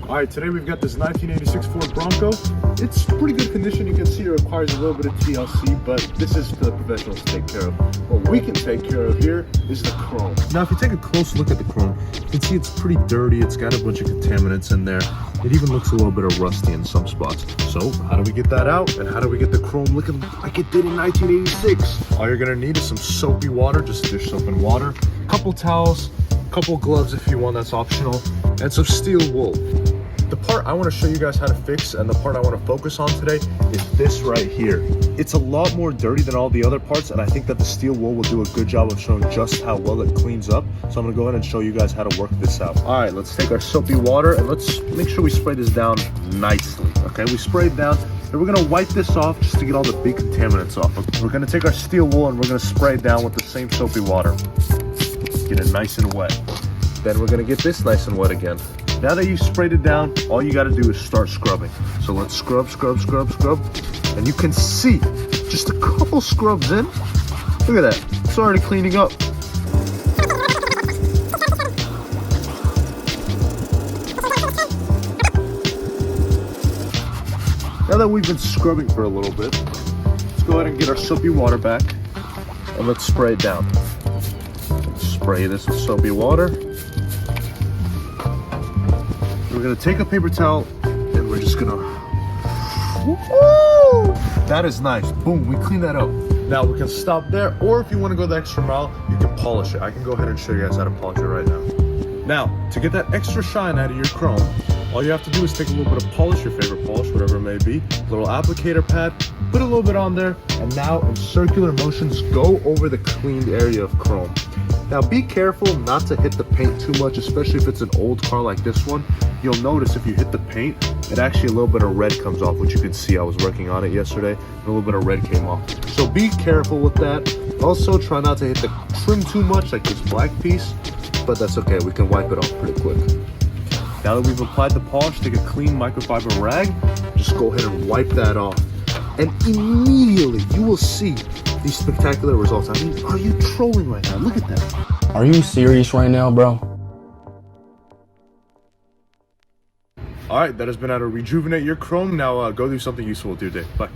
All right, today we've got this 1986 Ford Bronco. It's pretty good condition. You can see it requires a little bit of TLC, but this is for the professionals to take care of. What we can take care of here is the chrome. Now, if you take a close look at the chrome, you can see it's pretty dirty. It's got a bunch of contaminants in there. It even looks a little bit of rusty in some spots. So how do we get that out? And how do we get the chrome looking like it did in 1986? All you're gonna need is some soapy water, just dish soap and water, a couple towels, couple gloves if you want, that's optional, and some steel wool. The part I want to show you guys how to fix and the part I want to focus on today is this right here. It's a lot more dirty than all the other parts, and I think that the steel wool will do a good job of showing just how well it cleans up. So I'm going to go ahead and show you guys how to work this out. All right, let's take our soapy water and let's make sure we spray this down nicely. Okay, we spray it down. And we're gonna wipe this off just to get all the big contaminants off. We're gonna take our steel wool and we're gonna spray it down with the same soapy water. Get it nice and wet. Then we're gonna get this nice and wet again. Now that you've sprayed it down, all you gotta do is start scrubbing. So let's scrub, scrub, scrub, scrub. And you can see just a couple scrubs in. Look at that, it's already cleaning up. Now that we've been scrubbing for a little bit, let's go ahead and get our soapy water back and let's spray it down. Spray this with soapy water. We're gonna take a paper towel and we're just gonna, woo! That is nice. Boom, we clean that up. Now we can stop there, or if you wanna go the extra mile, you can polish it. I can go ahead and show you guys how to polish it right now. Now, to get that extra shine out of your chrome, all you have to do is take a little bit of polish, your favorite polish, whatever it may be, a little applicator pad, put a little bit on there, and now in circular motions, go over the cleaned area of chrome. Now be careful not to hit the paint too much, especially if it's an old car like this one. You'll notice if you hit the paint, it actually a little bit of red comes off, which you can see I was working on it yesterday, and a little bit of red came off. So be careful with that. Also try not to hit the trim too much, like this black piece, but that's okay, we can wipe it off pretty quick. Now that we've applied the polish, take a clean microfiber rag, just go ahead and wipe that off. And immediately you will see these spectacular results. I mean, are you trolling right now? Look at that. Are you serious right now, bro? All right, that has been how to rejuvenate your chrome. Now go do something useful with your day. Bye.